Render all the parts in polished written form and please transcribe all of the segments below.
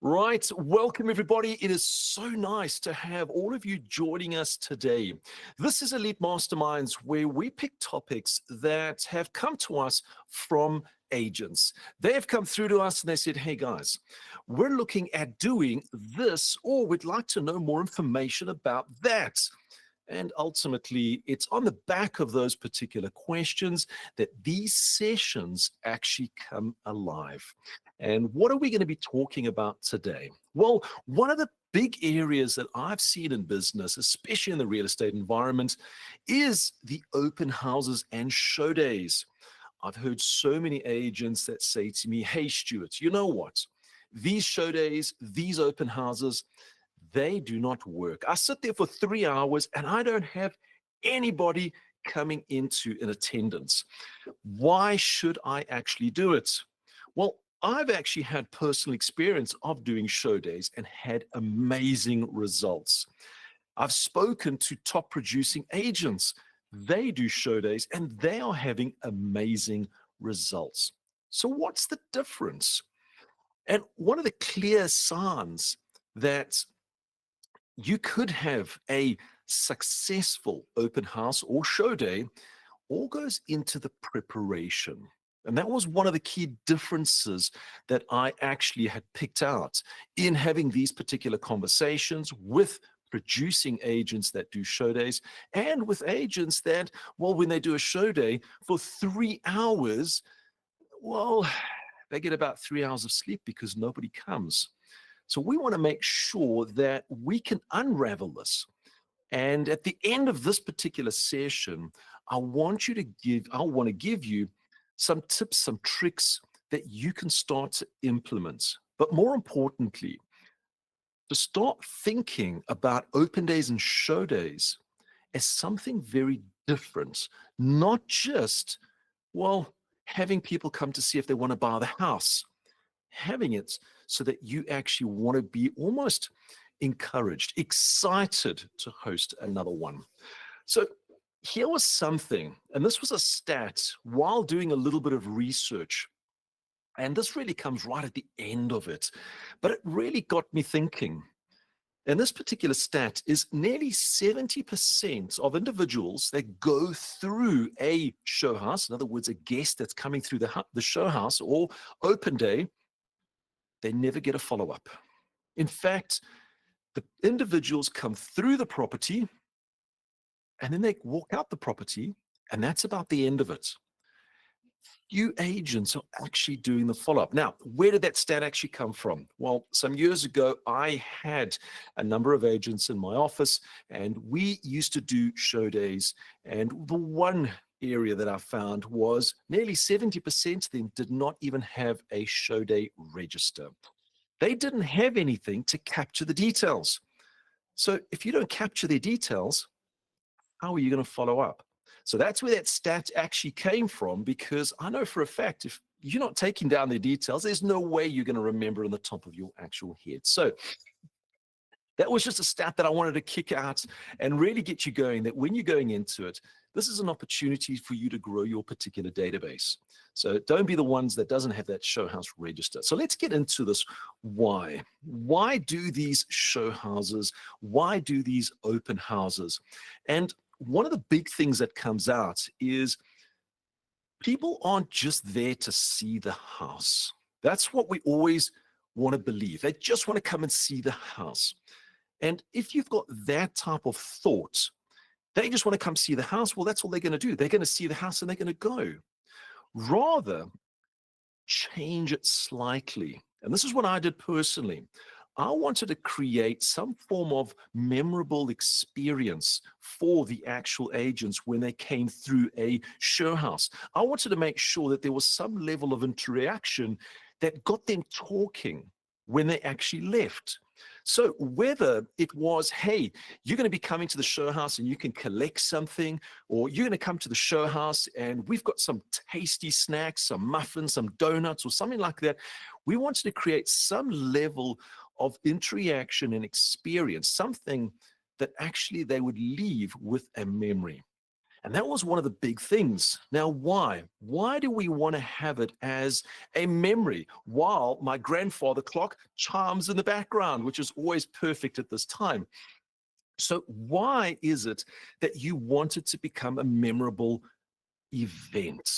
Right, welcome everybody. It is so nice to have all of you joining us today. This is Elite Masterminds, where we pick topics that have come to us from agents. They have come through to us and they said, hey guys, we're looking at doing this, or we'd like to know more information about that. And ultimately, it's on the back of those particular questions that these sessions actually come alive. And what are we going to be talking about today? Well, one of the big areas that I've seen in business, especially in the real estate environment, is the open houses and show days. I've heard so many agents that say to me, hey, Stuart, you know what? These show days, these open houses, they do not work. I sit there for 3 hours and I don't have anybody coming into an attendance. Why should I actually do it? Well, I've actually had personal experience of doing show days and had amazing results. I've spoken to top producing agents. They do show days and they are having amazing results. So what's the difference? And one of the clear signs that you could have a successful open house or show day all goes into the preparation. And that was one of the key differences that I actually had picked out in having these particular conversations with producing agents that do show days and with agents that, well, when they do a show day for 3 hours, well, they get about 3 hours of sleep because nobody comes. So we want to make sure that we can unravel this. And at the end of this particular session, I want to give you some tips, some tricks that you can start to implement. But more importantly, to start thinking about open days and show days as something very different, not just, well, having people come to see if they want to buy the house, having it so that you actually want to be almost encouraged, excited to host another one. So here was something, and this was a stat while doing a little bit of research. And this really comes right at the end of it, but it really got me thinking. And this particular stat is nearly 70% of individuals that go through a show house, in other words, a guest that's coming through the show house or open day, they never get a follow-up. In fact, the individuals come through the property and then they walk out the property, and that's about the end of it. You agents are actually doing the follow-up. Now, where did that stat actually come from? Well, some years ago, I had a number of agents in my office, and we used to do show days. And the one area that I found was nearly 70% of them did not even have a show day register. They didn't have anything to capture the details. So if you don't capture their details, how are you going to follow up? So that's where that stat actually came from, because I know for a fact, if you're not taking down their details, there's no way you're going to remember on the top of your actual head. So that was just a stat that I wanted to kick out and really get you going, that when you're going into it, this is an opportunity for you to grow your particular database. So don't be the ones that doesn't have that show house register. So let's get into this. Why? Why do these show houses? Why do these open houses? And one of the big things that comes out is people aren't just there to see the house. That's what we always want to believe. They just want to come and see the house. And if you've got that type of thought, they just want to come see the house, well, that's all they're going to do. They're going to see the house and they're going to go. Rather, change it slightly. And this is what I did personally. I wanted to create some form of memorable experience for the actual agents when they came through a show house. I wanted to make sure that there was some level of interaction that got them talking when they actually left. So whether it was, hey, you're going to be coming to the show house and you can collect something, or you're going to come to the show house and we've got some tasty snacks, some muffins, some donuts, or something like that. We wanted to create some level of interaction and experience, something that actually they would leave with a memory. And that was one of the big things. Now, why? Why do we want to have it as a memory while my grandfather clock chimes in the background, which is always perfect at this time? So, why is it that you want it to become a memorable event?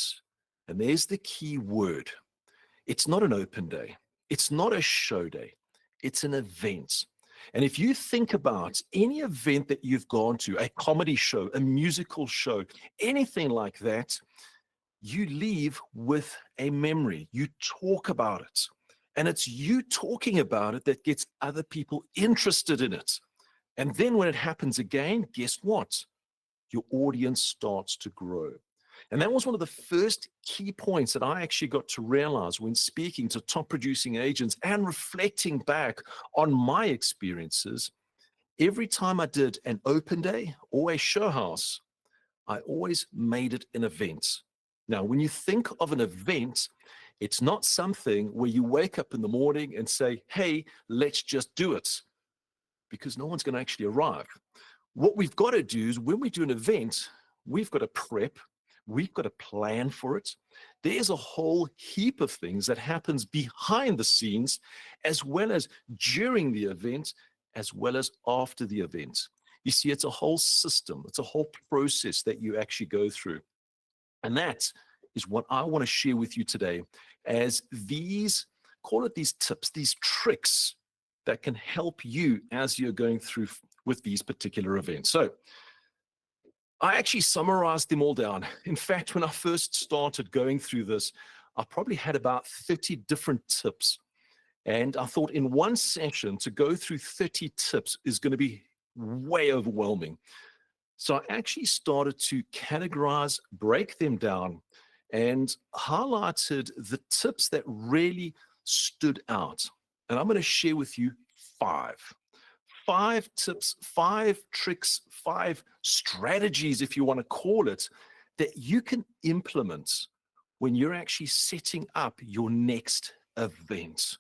And there's the key word. It's not an open day. It's not a show day. It's an event. And if you think about any event that you've gone to, a comedy show, a musical show, anything like that, you leave with a memory. You talk about it. And it's you talking about it that gets other people interested in it. And then when it happens again, guess what? Your audience starts to grow. And that was one of the first key points that I actually got to realize when speaking to top producing agents and reflecting back on my experiences. Every time I did an open day or a show house, I always made it an event. Now, when you think of an event, it's not something where you wake up in the morning and say, hey, let's just do it, because no one's going to actually arrive. What we've got to do is when we do an event, we've got to prep, we've got to plan for it. There's a whole heap of things that happens behind the scenes, as well as during the event, as well as after the event. You see, it's a whole system, it's a whole process that you actually go through. And that is what I want to share with you today as these, call it these tips, these tricks that can help you as you're going through with these particular events. So I actually summarized them all down. In fact, when I first started going through this, I probably had about 30 different tips. And I thought in one session to go through 30 tips is going to be way overwhelming. So I actually started to categorize, break them down, and highlighted the tips that really stood out. And I'm going to share with you five. 5 tips, 5 tricks, 5 strategies, if you want to call it, that you can implement when you're actually setting up your next event.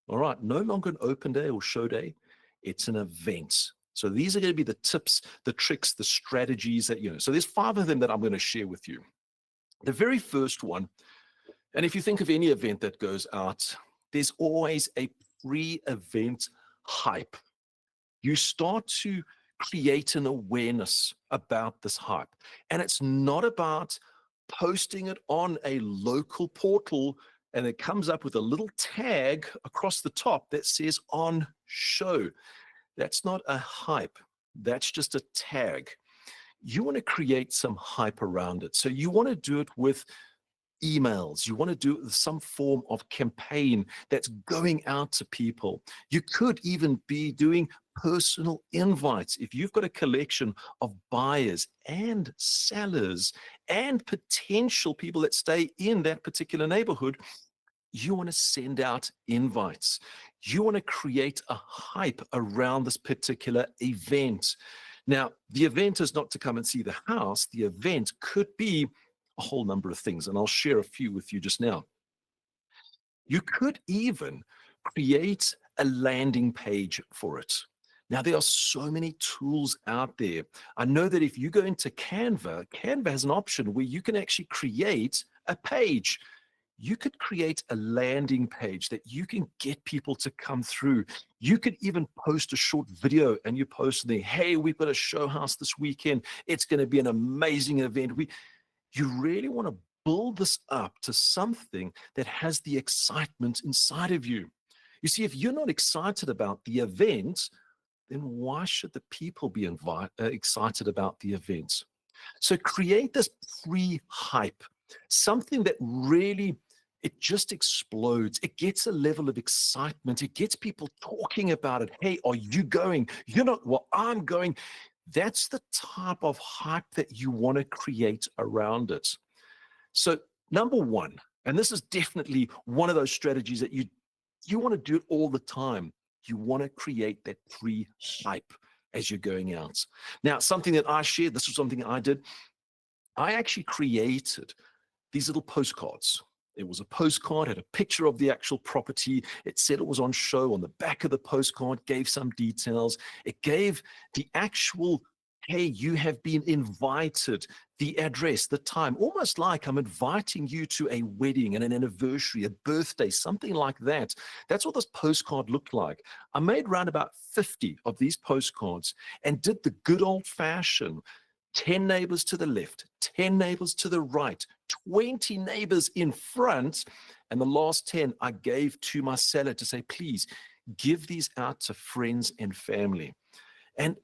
All right, no longer an open day or show day, it's an event. So these are going to be the tips, the tricks, the strategies that, so there's 5 of them that I'm going to share with you. The very first one, and if you think of any event that goes out, there's always a pre-event hype. You start to create an awareness about this hype. And it's not about posting it on a local portal and it comes up with a little tag across the top that says on show. That's not a hype. That's just a tag. You want to create some hype around it. So you want to do it with emails. You want to do it with some form of campaign that's going out to people. You could even be doing personal invites. If you've got a collection of buyers and sellers and potential people that stay in that particular neighborhood, you want to send out invites. You want to create a hype around this particular event. Now, the event is not to come and see the house. The event could be a whole number of things, and I'll share a few with you just now. You could even create a landing page for it. Now, there are so many tools out there. I know that if you go into Canva, Canva has an option where you can actually create a page. You could create a landing page that you can get people to come through. You could even post a short video and you post there, hey, we've got a show house this weekend. It's going to be an amazing event. You really want to build this up to something that has the excitement inside of you. You see, if you're not excited about the event, then why should the people be excited about the event? So create this pre-hype, something that really, it just explodes. It gets a level of excitement. It gets people talking about it. Hey, are you going? You're not, well, I'm going. That's the type of hype that you want to create around it. So number one, and this is definitely one of those strategies that you want to do it all the time. You want to create that pre-hype as you're going out. Now, something that I shared, this was something I did. I actually created these little postcards. It was a postcard, had a picture of the actual property. It said it was on show. On the back of the postcard, gave some details. It gave the actual Hey, you have been invited, the address, the time, almost like I'm inviting you to a wedding and an anniversary, a birthday, something like that. That's what this postcard looked like. I made around about 50 of these postcards and did the good old fashioned 10 neighbors to the left, 10 neighbors to the right, 20 neighbors in front. And the last 10 I gave to my seller to say, please give these out to friends and family. And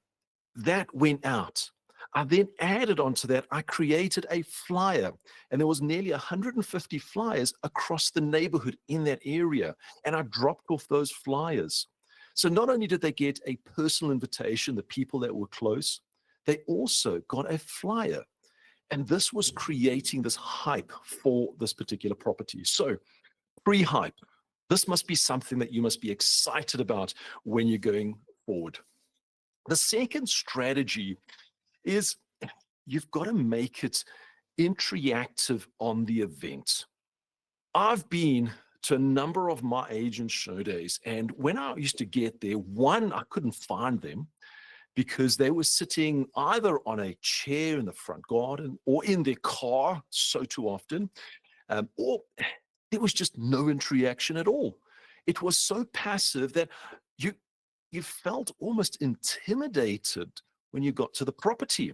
that went out. I then added onto that, I created a flyer, and there was nearly 150 flyers across the neighborhood in that area. And I dropped off those flyers. So not only did they get a personal invitation, the people that were close, they also got a flyer. And this was creating this hype for this particular property. So pre-hype, this must be something that you must be excited about when you're going forward. The second strategy is you've got to make it interactive on the event. I've been to a number of my agent show days, and when I used to get there, one, I couldn't find them because they were sitting either on a chair in the front garden or in their car, so too often, or there was just no interaction at all. It was so passive that you you felt almost intimidated when you got to the property.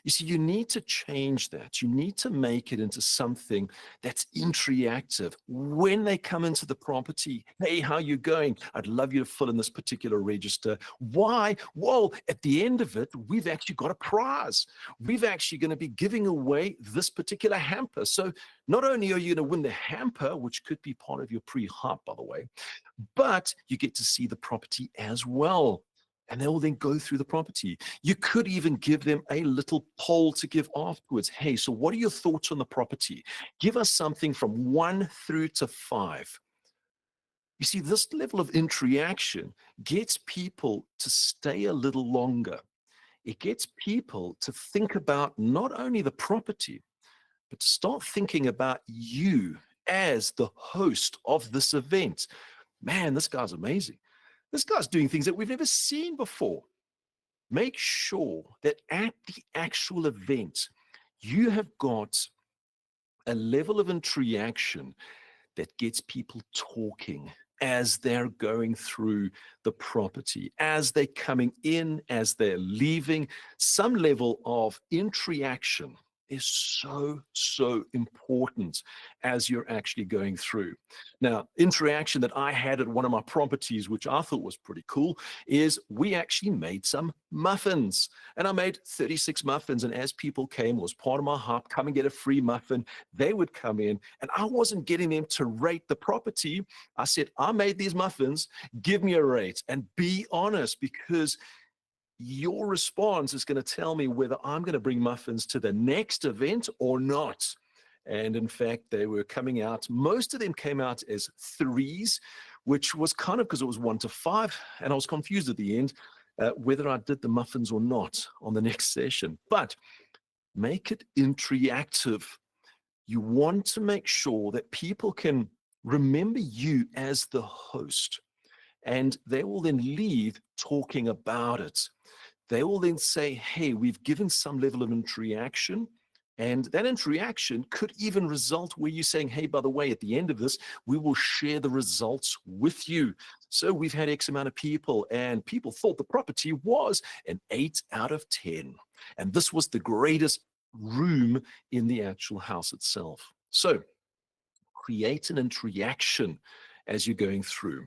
You see, you need to change that. You need to make it into something that's interactive. When they come into the property, hey, how you going? I'd love you to fill in this particular register. Why? Well, at the end of it, we've actually got a prize. We've actually going to be giving away this particular hamper. So not only are you going to win the hamper, which could be part of your pre-hype, by the way, but you get to see the property as well. And they will then go through the property. You could even give them a little poll to give afterwards. Hey, so what are your thoughts on the property? Give us something from 1 through to 5. You see, this level of interaction gets people to stay a little longer. It gets people to think about not only the property, but to start thinking about you as the host of this event. Man, this guy's amazing. This guy's doing things that we've never seen before. Make sure that at the actual event, you have got a level of interaction that gets people talking as they're going through the property, as they're coming in, as they're leaving. Some level of interaction is so, so important as you're actually going through. Now, interaction that I had at one of my properties, which I thought was pretty cool, is we actually made some muffins. And I made 36 muffins. And as people came, it was part of my hype, come and get a free muffin. They would come in, and I wasn't getting them to rate the property. I said, I made these muffins, give me a rate and be honest, because your response is going to tell me whether I'm going to bring muffins to the next event or not. And in fact, they were coming out, most of them came out as 3s, which was kind of because it was 1 to 5. And I was confused at the end whether I did the muffins or not on the next session. But make it interactive. You want to make sure that people can remember you as the host, and they will then leave talking about it. They will then say, hey, we've given some level of interaction. And that interaction could even result where you're saying, hey, by the way, at the end of this, we will share the results with you. So we've had X amount of people, and people thought the property was an 8 out of 10. And this was the greatest room in the actual house itself. So create an interaction as you're going through.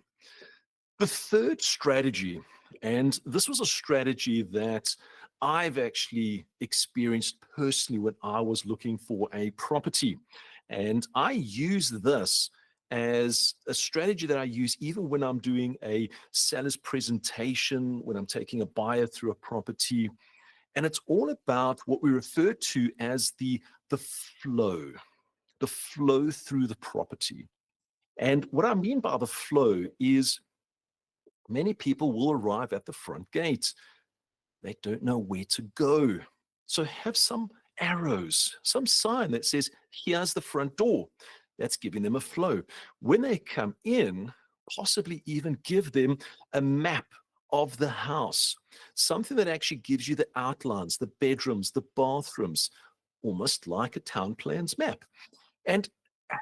The third strategy, and this was a strategy that I've actually experienced personally when I was looking for a property. And I use this as a strategy that I use even when I'm doing a seller's presentation, when I'm taking a buyer through a property. And it's all about what we refer to as the flow through the property. And what I mean by the flow is many people will arrive at the front gate. They don't know where to go. So have some arrows, some sign that says, here's the front door. That's giving them a flow. When they come in, possibly even give them a map of the house, something that actually gives you the outlines, the bedrooms, the bathrooms, almost like a town plans map, and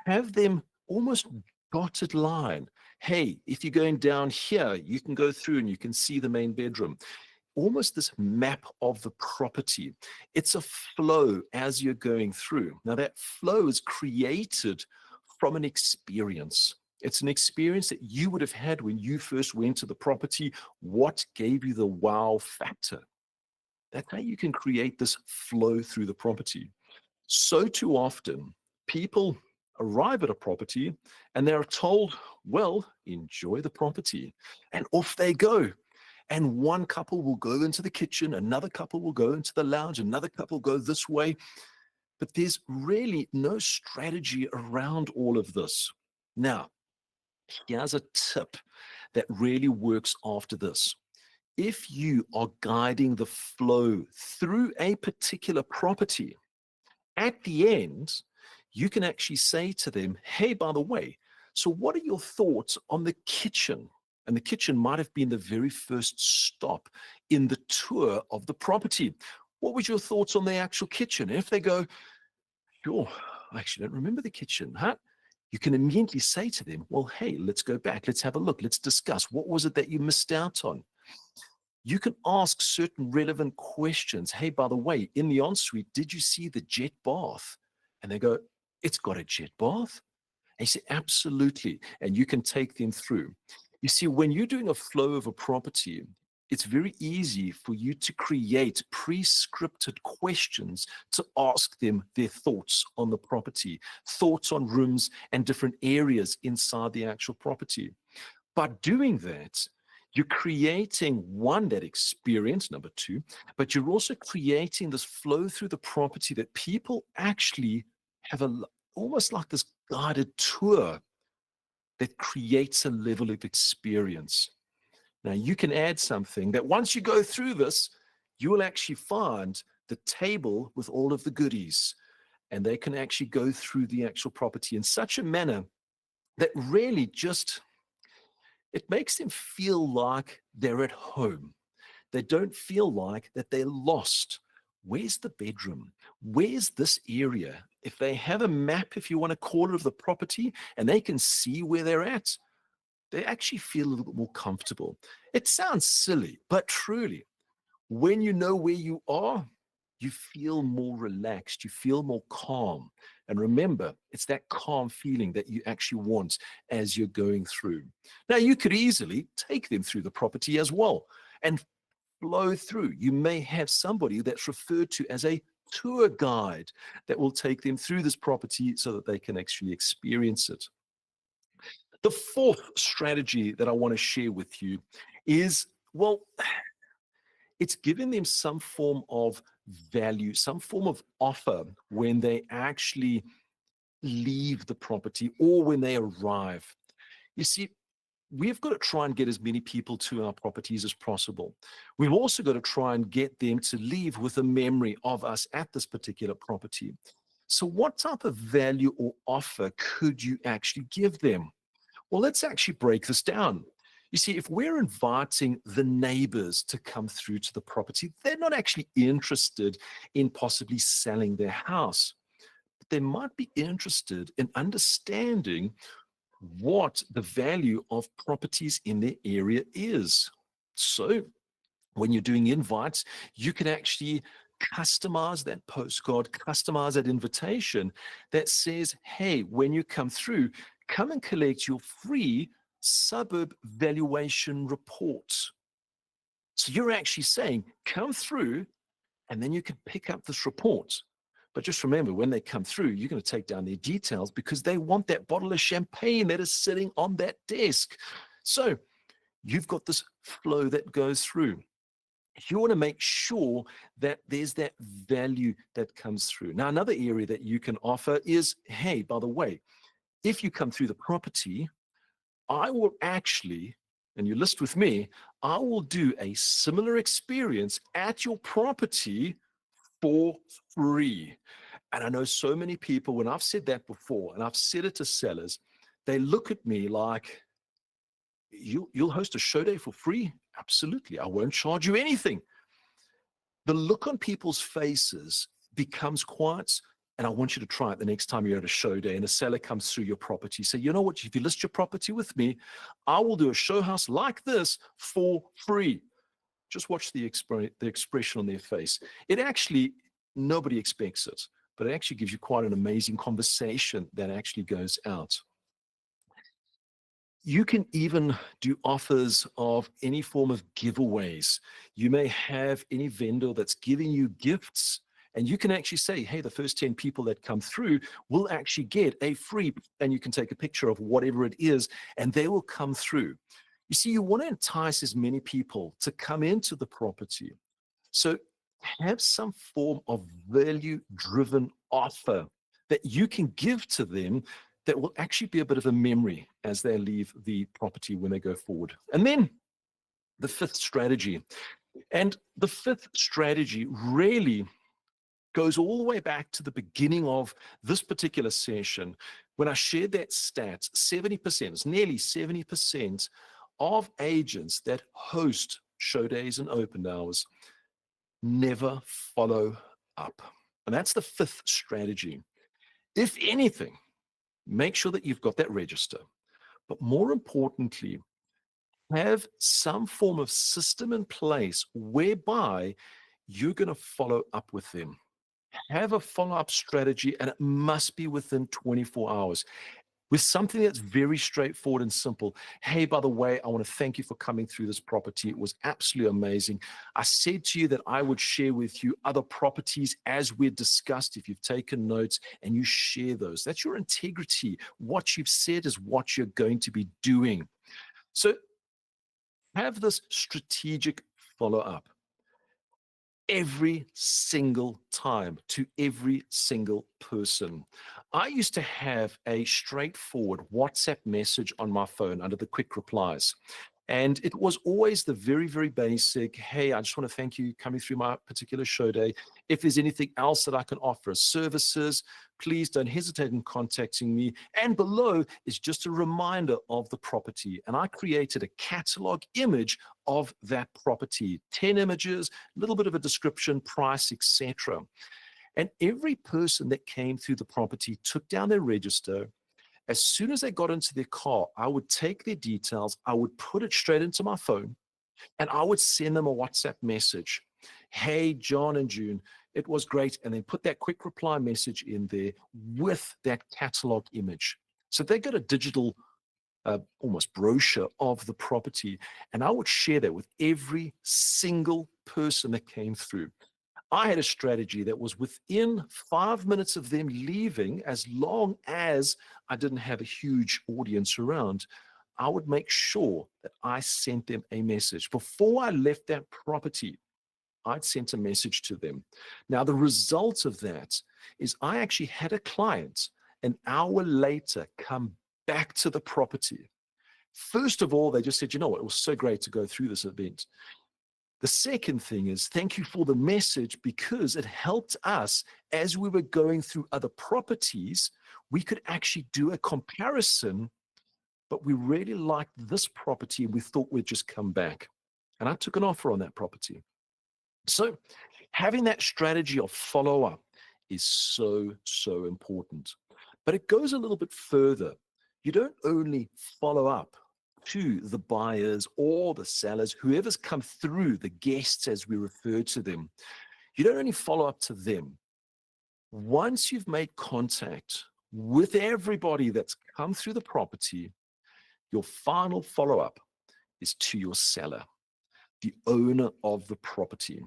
have them almost dotted line. Hey, if you're going down here, you can go through and you can see the main bedroom. Almost this map of the property. It's a flow as you're going through. Now, that flow is created from an experience. It's an experience that you would have had when you first went to the property. What gave you the wow factor? That's how you can create this flow through the property. So too often, people arrive at a property and they're told, well, enjoy the property. And off they go. And one couple will go into the kitchen, another couple will go into the lounge, another couple go this way. But there's really no strategy around all of this. Now, here's a tip that really works after this. If you are guiding the flow through a particular property, at the end, you can actually say to them, hey, by the way, so what are your thoughts on the kitchen? And the kitchen might have been the very first stop in the tour of the property. What was your thoughts on the actual kitchen? And if they go, sure, I actually don't remember the kitchen, huh? You can immediately say to them, well, hey, let's go back. Let's have a look. Let's discuss. What was it that you missed out on? You can ask certain relevant questions. Hey, by the way, in the ensuite, did you see the jet bath? And they go, it's got a jet bath? And you say, absolutely. And you can take them through. You see, when you're doing a flow of a property, it's very easy for you to create pre-scripted questions to ask them their thoughts on the property, thoughts on rooms and different areas inside the actual property. By doing that, you're creating one, that experience, number two, but you're also creating this flow through the property that people actually have almost like this guided tour that creates a level of experience. Now, you can add something that once you go through this, you will actually find the table with all of the goodies, and they can actually go through the actual property in such a manner that really just, it makes them feel like they're at home. They don't feel like that they're lost. Where's the bedroom? Where's this area? If they have a map, if you want to call it, of the property, and they can see where they're at, they actually feel a little bit more comfortable. It sounds silly, but truly, when you know where you are, you feel more relaxed, you feel more calm. And remember, it's that calm feeling that you actually want as you're going through. Now, you could easily take them through the property as well and flow through. You may have somebody that's referred to as a tour guide that will take them through this property so that they can actually experience it. The fourth strategy that I want to share with you is, well, it's giving them some form of value, some form of offer when they actually leave the property or when they arrive. You see, we've got to try and get as many people to our properties as possible. We've also got to try and get them to leave with a memory of us at this particular property. So what type of value or offer could you actually give them? Well, let's actually break this down. You see, if we're inviting the neighbors to come through to the property, they're not actually interested in possibly selling their house. But they might be interested in understanding what the value of properties in their area is. So when you're doing invites, you can actually customize that postcard, customize that invitation that says, hey, when you come through, come and collect your free suburb valuation report. So you're actually saying, come through, and then you can pick up this report. But just remember, when they come through, you're going to take down their details because they want that bottle of champagne that is sitting on that desk. So you've got this flow that goes through. You want to make sure that there's that value that comes through. Now, another area that you can offer is, hey, by the way, if you come through the property, I will actually, and you list with me, I will do a similar experience at your property for free. And I know so many people, when I've said that before, and I've said it to sellers, they look at me like, you'll host a show day for free? Absolutely. I won't charge you anything. The look on people's faces becomes quite, and I want you to try it the next time you're at a show day and a seller comes through your property. Say, you know what, if you list your property with me, I will do a show house like this for free. Just watch the expression on their face. It actually, nobody expects it, but it actually gives you quite an amazing conversation that actually goes out. You can even do offers of any form of giveaways. You may have any vendor that's giving you gifts, and you can actually say, hey, the first 10 people that come through will actually get a free, and you can take a picture of whatever it is, and they will come through. You see, you want to entice as many people to come into the property. So have some form of value driven offer that you can give to them that will actually be a bit of a memory as they leave the property when they go forward. And then the fifth strategy. And the fifth strategy really goes all the way back to the beginning of this particular session when I shared that stat. 70%, it's nearly 70% of agents that host show days and open hours never follow up. And that's the fifth strategy. If anything, make sure that you've got that register. But more importantly, have some form of system in place whereby you're going to follow up with them. Have a follow up strategy, and it must be within 24 hours with something that's very straightforward and simple. Hey, by the way, I want to thank you for coming through this property. It was absolutely amazing. I said to you that I would share with you other properties as we discussed. If you've taken notes and you share those, that's your integrity. What you've said is what you're going to be doing. So have this strategic follow up every single time to every single person. I used to have a straightforward WhatsApp message on my phone under the quick replies. And it was always the very, very basic, hey, I just want to thank you coming through my particular show day. If there's anything else that I can offer as services, please don't hesitate in contacting me. And below is just a reminder of the property. And I created a catalog image of that property, 10 images, a little bit of a description, price, etc. And every person that came through the property took down their register. As soon as they got into their car, I would take their details, I would put it straight into my phone, and I would send them a WhatsApp message. Hey, John and June, it was great. And then put that quick reply message in there with that catalog image. So they got a digital, almost brochure of the property. And I would share that with every single person that came through. I had a strategy that was within 5 minutes of them leaving, as long as I didn't have a huge audience around, I would make sure that I sent them a message. Before I left that property, I'd sent a message to them. Now, the result of that is I actually had a client an hour later come back to the property. First of all, they just said, you know what, it was so great to go through this event. The second thing is thank you for the message because it helped us as we were going through other properties. We could actually do a comparison, but we really liked this property and we thought we'd just come back. And I took an offer on that property. So having that strategy of follow up is so, so important. But it goes a little bit further. You don't only follow up to the buyers or the sellers, whoever's come through, the guests as we refer to them. You don't only follow up to them. Once you've made contact with everybody that's come through the property, your final follow up is to your seller, the owner of the property.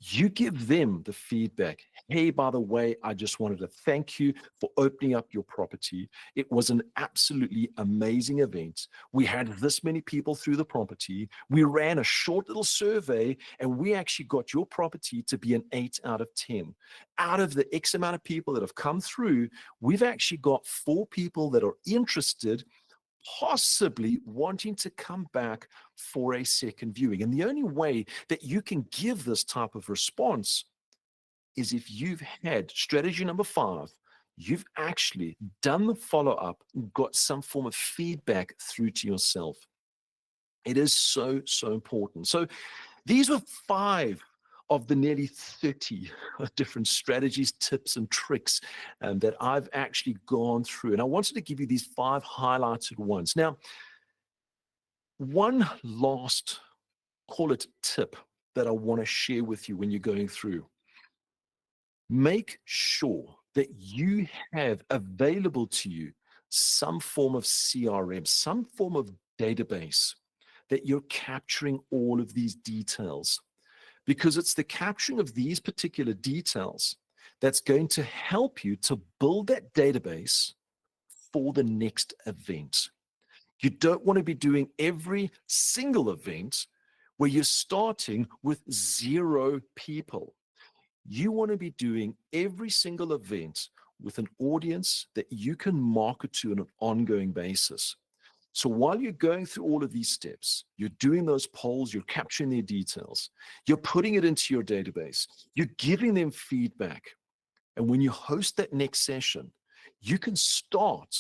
You give them the feedback. Hey, by the way, I just wanted to thank you for opening up your property. It was an absolutely amazing event. We had this many people through the property. We ran a short little survey and we actually got your property to be an 8 out of 10. Out of the X amount of people that have come through, we've actually got 4 people that are interested, possibly wanting to come back for a second viewing. And the only way that you can give this type of response is if you've had strategy number 5, you've actually done the follow-up, got some form of feedback through to yourself. It is so, so important. So these were 5 of the nearly 30 different strategies, tips, and tricks that I've actually gone through. And I wanted to give you these 5 highlighted ones. Now, one last, call it tip, that I want to share with you when you're going through. Make sure that you have available to you some form of CRM, some form of database that you're capturing all of these details, because it's the capturing of these particular details that's going to help you to build that database for the next event. You don't want to be doing every single event where you're starting with 0 people. You want to be doing every single event with an audience that you can market to on an ongoing basis. So while you're going through all of these steps, you're doing those polls, you're capturing their details, you're putting it into your database, you're giving them feedback. And when you host that next session, you can start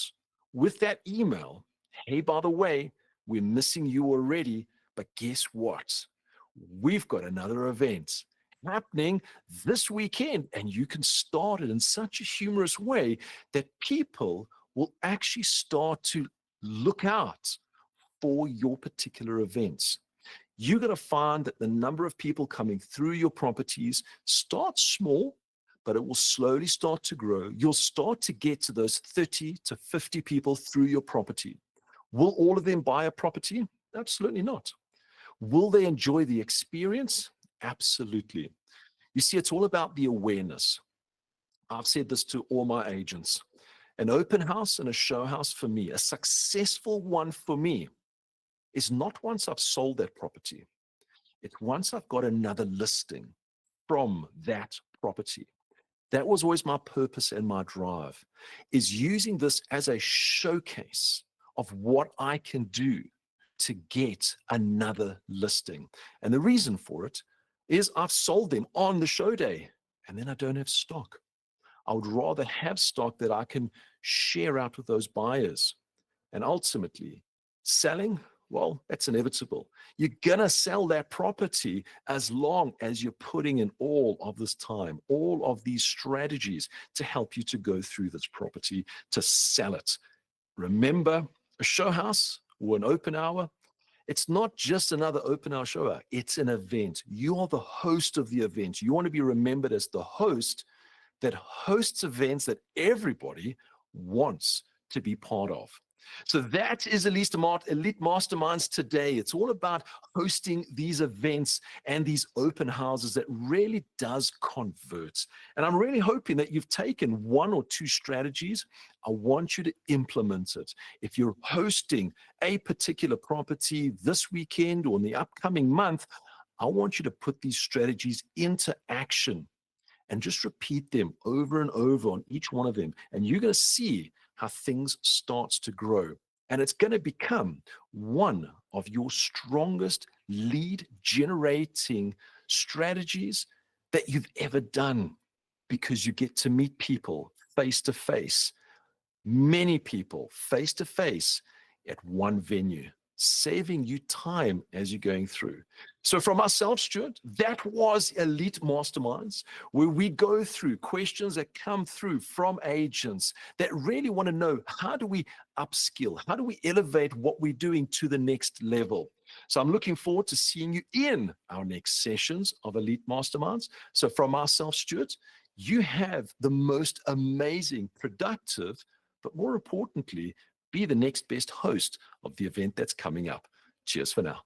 with that email. Hey, by the way, we're missing you already, but guess what? We've got another event happening this weekend, and you can start it in such a humorous way that people will actually start to look out for your particular events. You're going to find that the number of people coming through your properties starts small, but it will slowly start to grow. You'll start to get to those 30 to 50 people through your property. Will all of them buy a property? Absolutely not. Will they enjoy the experience? Absolutely. You see, it's all about the awareness. I've said this to all my agents. An open house and a show house for me, a successful one for me, is not once I've sold that property. It's once I've got another listing from that property. That was always my purpose and my drive, is using this as a showcase of what I can do to get another listing. And the reason for it is I've sold them on the show day, and then I don't have stock. I would rather have stock that I can share out with those buyers. And ultimately, selling, well, that's inevitable. You're going to sell that property as long as you're putting in all of this time, all of these strategies to help you to go through this property, to sell it. Remember, a show house or an open hour, it's not just another open hour show hour. It's an event. You are the host of the event. You want to be remembered as the host that hosts events that everybody wants to be part of. So that is Elite Masterminds today. It's all about hosting these events and these open houses that really does convert. And I'm really hoping that you've taken 1 or 2 strategies. I want you to implement it. If you're hosting a particular property this weekend or in the upcoming month, I want you to put these strategies into action and just repeat them over and over on each one of them. And you're going to see how things starts to grow. And it's going to become one of your strongest lead generating strategies that you've ever done, because you get to meet people face to face, many people face to face at one venue, saving you time as you're going through. So from myself, Stuart, that was Elite Masterminds, where we go through questions that come through from agents that really want to know, how do we upskill? How do we elevate what we're doing to the next level? So I'm looking forward to seeing you in our next sessions of Elite Masterminds. So from myself, Stuart, you have the most amazing, productive, but more importantly, be the next best host of the event that's coming up. Cheers for now.